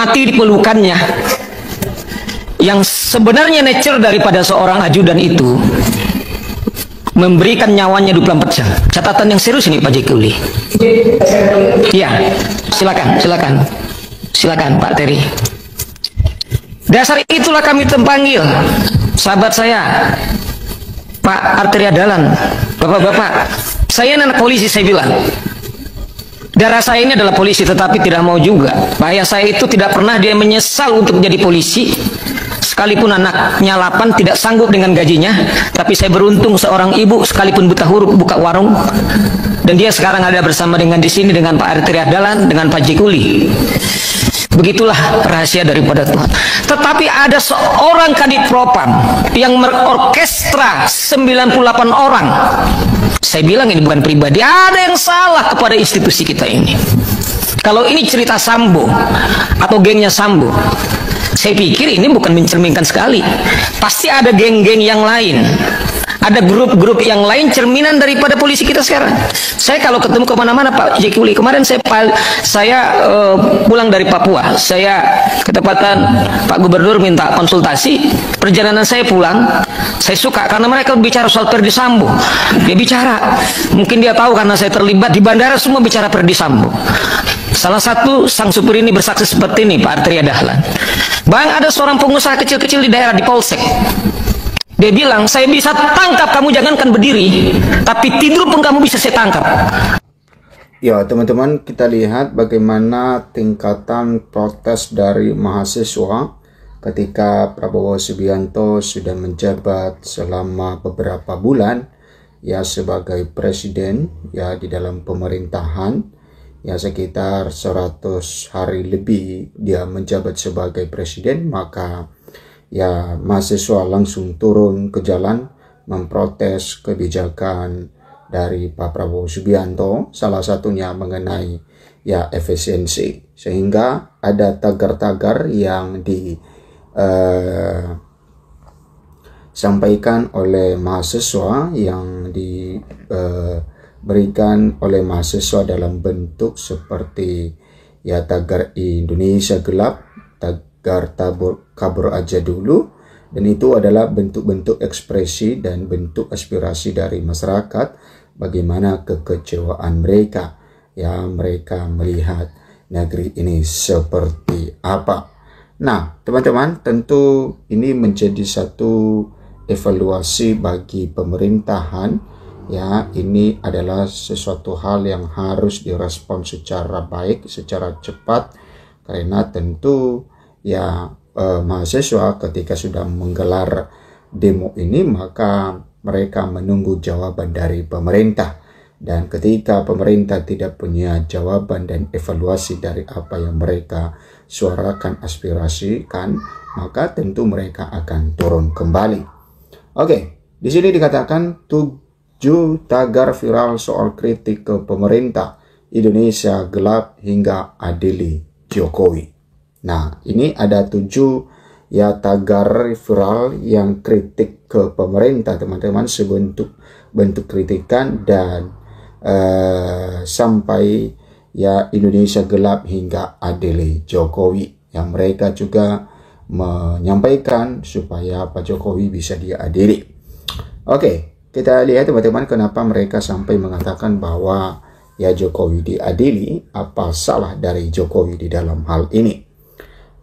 mati di pelukannya. Yang sebenarnya nature daripada seorang ajudan itu memberikan nyawanya 24 jam. Catatan yang serius ini Pak Jekuli. Iya, silakan Pak Terry. Dasar itulah kami terpanggil, sahabat saya, Pak Arteria Dahlan, bapak-bapak. Saya anak polisi, saya bilang. Darah saya ini adalah polisi, tetapi tidak mau juga. Ayah saya itu tidak pernah dia menyesal untuk jadi polisi. Sekalipun anaknya 8 tidak sanggup dengan gajinya, tapi saya beruntung seorang ibu sekalipun buta huruf buka warung, dan dia sekarang ada bersama dengan di sini dengan Pak Arteria Dahlan, dengan Pak Jekuli. Begitulah rahasia daripada Tuhan. Tetapi ada seorang kadif propam yang merorkestra 98 orang. Saya bilang ini bukan pribadi, ada yang salah kepada institusi kita ini. Kalau ini cerita Sambo atau gengnya Sambo, saya pikir ini bukan mencerminkan sekali. Pasti ada geng-geng yang lain, ada grup-grup yang lain cerminan daripada polisi kita sekarang. Saya kalau ketemu kemana-mana Pak Jekuli, kemarin saya pulang dari Papua, saya ketepatan Pak Gubernur minta konsultasi, perjalanan saya pulang, saya suka karena mereka bicara soal Ferdi Sambo. Dia bicara, mungkin dia tahu karena saya terlibat di bandara, semua bicara Ferdi Sambo. Salah satu sang supir ini bersaksi seperti ini, Pak Arteria Dahlan. Bang, ada seorang pengusaha kecil-kecil di daerah, di Polsek. Dia bilang, saya bisa tangkap kamu, jangankan berdiri, tapi tidur pun kamu bisa saya tangkap. Ya teman-teman, kita lihat bagaimana tingkatan protes dari mahasiswa ketika Prabowo Subianto sudah menjabat selama beberapa bulan ya sebagai presiden ya di dalam pemerintahan ya sekitar 100 hari lebih dia menjabat sebagai presiden, maka ya mahasiswa langsung turun ke jalan memprotes kebijakan dari Pak Prabowo Subianto, salah satunya mengenai ya efisiensi, sehingga ada tagar-tagar yang disampaikan oleh mahasiswa yang diberikan oleh mahasiswa dalam bentuk seperti ya tagar Indonesia gelap, tagar kabur aja dulu, dan itu adalah bentuk-bentuk ekspresi dan bentuk aspirasi dari masyarakat bagaimana kekecewaan mereka ya mereka melihat negeri ini seperti apa. Nah teman-teman, tentu ini menjadi satu evaluasi bagi pemerintahan ya, ini adalah sesuatu hal yang harus direspon secara baik, secara cepat, karena tentu ya mahasiswa ketika sudah menggelar demo ini maka mereka menunggu jawaban dari pemerintah, dan ketika pemerintah tidak punya jawaban dan evaluasi dari apa yang mereka suarakan, aspirasikan, maka tentu mereka akan turun kembali. Oke, di sini dikatakan 7 tagar viral soal kritik ke pemerintah, Indonesia gelap hingga adili Jokowi. Nah, ini ada 7 ya tagar viral yang kritik ke pemerintah teman-teman, sebentuk kritikan dan sampai ya Indonesia gelap hingga adili Jokowi, yang mereka juga menyampaikan supaya Pak Jokowi bisa diadili. Oke, kita lihat teman-teman kenapa mereka sampai mengatakan bahwa ya Jokowi diadili, apa salah dari Jokowi di dalam hal ini.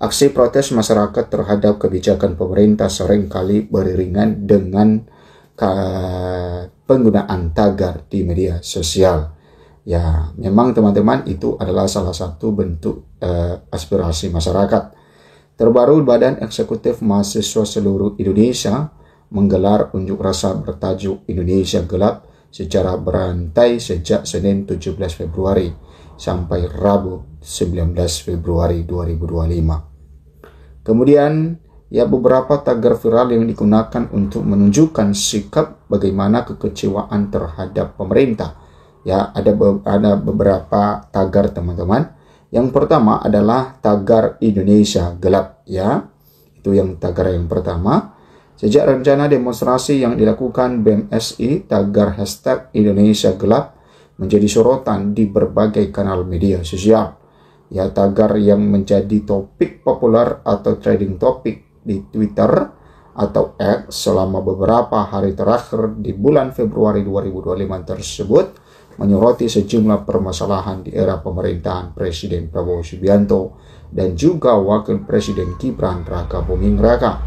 Aksi protes masyarakat terhadap kebijakan pemerintah seringkali beriringan dengan penggunaan tagar di media sosial. Ya, memang teman-teman itu adalah salah satu bentuk aspirasi masyarakat. Terbaru, Badan Eksekutif Mahasiswa Seluruh Indonesia menggelar unjuk rasa bertajuk Indonesia Gelap secara berantai sejak Senin 17 Februari sampai Rabu 19 Februari 2025. Kemudian ya beberapa tagar viral yang digunakan untuk menunjukkan sikap bagaimana kekecewaan terhadap pemerintah. Ya, ada beberapa tagar teman-teman. Yang pertama adalah tagar Indonesia gelap ya. Itu yang tagar yang pertama. Sejak rencana demonstrasi yang dilakukan BMSI, tagar hashtag Indonesia gelap menjadi sorotan di berbagai kanal media sosial. Ya, tagar yang menjadi topik populer atau trending topik di Twitter atau X selama beberapa hari terakhir di bulan Februari 2025 tersebut menyoroti sejumlah permasalahan di era pemerintahan Presiden Prabowo Subianto dan juga Wakil Presiden Gibran Raka Buming Raka.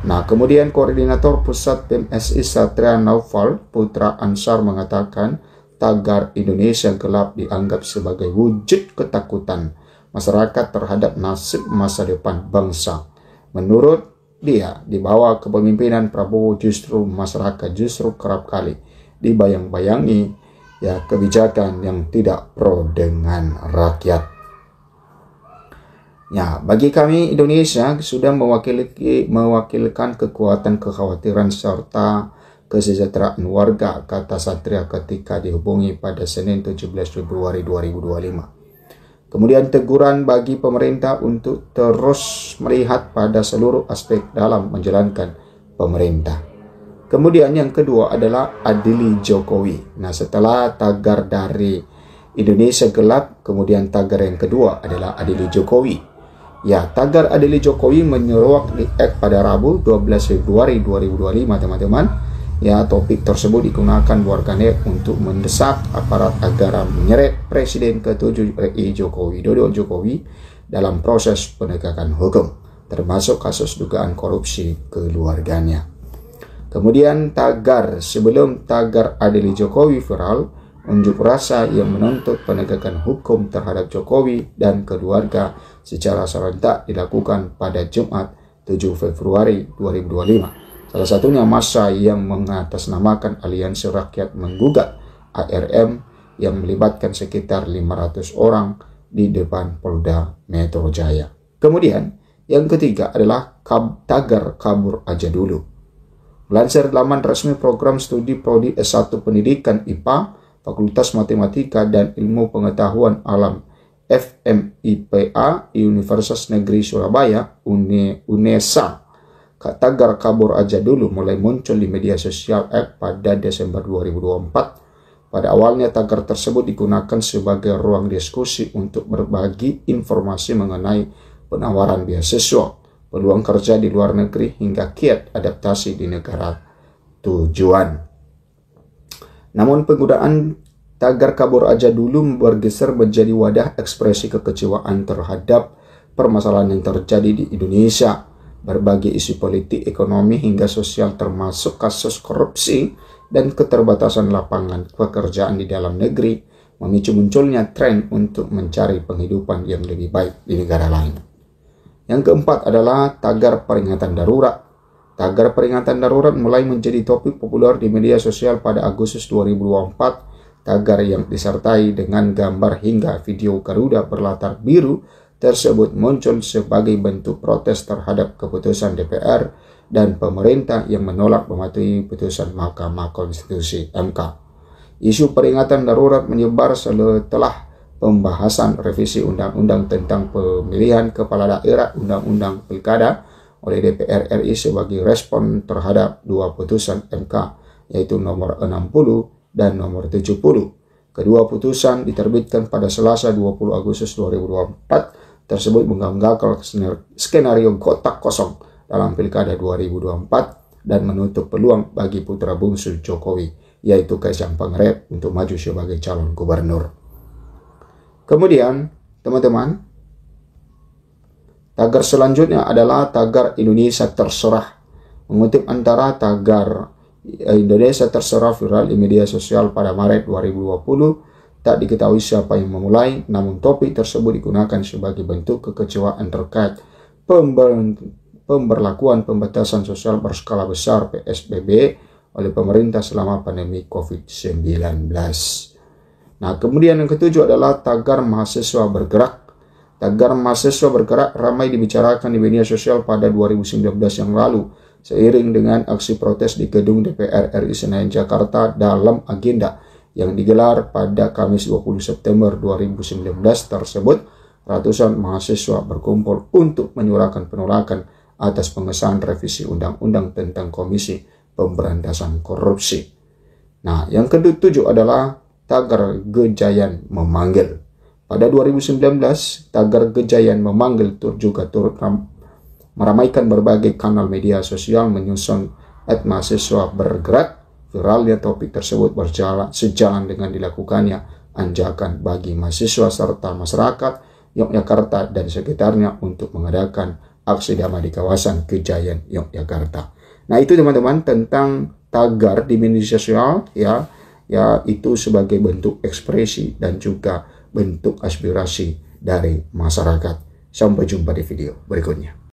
Nah, kemudian Koordinator Pusat PMSI Satria Naufal Putra Ansar mengatakan tagar Indonesia Gelap dianggap sebagai wujud ketakutan masyarakat terhadap nasib masa depan bangsa. Menurut dia, di bawah kepemimpinan Prabowo masyarakat justru kerap kali dibayang-bayangi ya kebijakan yang tidak pro dengan rakyat. Ya, bagi kami Indonesia sudah mewakilkan kekuatan kekhawatiran serta kesejahteraan warga, kata Satria ketika dihubungi pada Senin 17 Februari 2025. Kemudian teguran bagi pemerintah untuk terus melihat pada seluruh aspek dalam menjalankan pemerintah. Kemudian yang kedua adalah adili Jokowi. Nah, setelah tagar dari Indonesia Gelap, kemudian tagar yang kedua adalah adili Jokowi. Ya, tagar adili Jokowi menyeruak di X pada Rabu 12 Februari 2025, teman-teman. Ya, topik tersebut digunakan warganet untuk mendesak aparat agar menyeret Presiden ke-7 RI Joko Widodo dalam proses penegakan hukum, termasuk kasus dugaan korupsi keluarganya. Kemudian tagar sebelum tagar adili Jokowi viral, unjuk rasa yang menuntut penegakan hukum terhadap Jokowi dan keluarga secara serentak dilakukan pada Jumat 7 Februari 2025. Salah satunya massa yang mengatasnamakan Aliansi Rakyat Menggugat ARM yang melibatkan sekitar 500 orang di depan Polda Metro Jaya. Kemudian yang ketiga adalah tagar kabur aja dulu. Melansir laman resmi program studi Prodi S1 Pendidikan IPA, Fakultas Matematika dan Ilmu Pengetahuan Alam FMIPA Universitas Negeri Surabaya UNESA, tagar kabur aja dulu mulai muncul di media sosial X pada Desember 2024. Pada awalnya tagar tersebut digunakan sebagai ruang diskusi untuk berbagi informasi mengenai penawaran beasiswa, peluang kerja di luar negeri hingga kiat adaptasi di negara tujuan. Namun penggunaan tagar kabur aja dulu bergeser menjadi wadah ekspresi kekecewaan terhadap permasalahan yang terjadi di Indonesia. Berbagai isu politik, ekonomi hingga sosial termasuk kasus korupsi dan keterbatasan lapangan pekerjaan di dalam negeri memicu munculnya tren untuk mencari penghidupan yang lebih baik di negara lain. Yang keempat adalah tagar peringatan darurat. Tagar peringatan darurat mulai menjadi topik populer di media sosial pada Agustus 2024. Tagar yang disertai dengan gambar hingga video Garuda berlatar biru tersebut muncul sebagai bentuk protes terhadap keputusan DPR dan pemerintah yang menolak mematuhi putusan Mahkamah Konstitusi (MK). Isu peringatan darurat menyebar setelah pembahasan revisi Undang-Undang tentang Pemilihan Kepala Daerah Undang-Undang Pilkada oleh DPR RI sebagai respon terhadap dua putusan MK, yaitu nomor 60 dan nomor 70. Kedua putusan diterbitkan pada Selasa 20 Agustus 2024 tersebut menggagal skenario kotak kosong dalam Pilkada 2024 dan menutup peluang bagi putra bungsu Jokowi, yaitu Kaisang Pangarep, untuk maju sebagai calon gubernur. Kemudian, teman-teman, tagar selanjutnya adalah tagar Indonesia Terserah. Mengutip antara tagar Indonesia Terserah viral di media sosial pada Maret 2020, tak diketahui siapa yang memulai, namun topik tersebut digunakan sebagai bentuk kekecewaan terkait pemberlakuan pembatasan sosial berskala besar PSBB oleh pemerintah selama pandemi COVID-19. Nah, kemudian yang ketujuh adalah tagar mahasiswa bergerak. Tagar mahasiswa bergerak ramai dibicarakan di media sosial pada 2019 yang lalu, seiring dengan aksi protes di gedung DPR RI Senayan Jakarta dalam agenda yang digelar pada Kamis 20 September 2019 tersebut. Ratusan mahasiswa berkumpul untuk menyuarakan penolakan atas pengesahan revisi Undang-Undang tentang Komisi Pemberantasan Korupsi. Nah, yang ketujuh adalah tagar Gejayan memanggil. Pada 2019, Tagar Gejayan memanggil juga turut meramaikan berbagai kanal media sosial menyusun mahasiswa bergerak. Viralnya topik tersebut sejalan dengan dilakukannya anjakan bagi mahasiswa serta masyarakat Yogyakarta dan sekitarnya untuk mengadakan aksi damai di kawasan Gejayan, Yogyakarta. Nah, itu teman-teman tentang tagar di media sosial, ya itu sebagai bentuk ekspresi dan juga bentuk aspirasi dari masyarakat. Sampai jumpa di video berikutnya.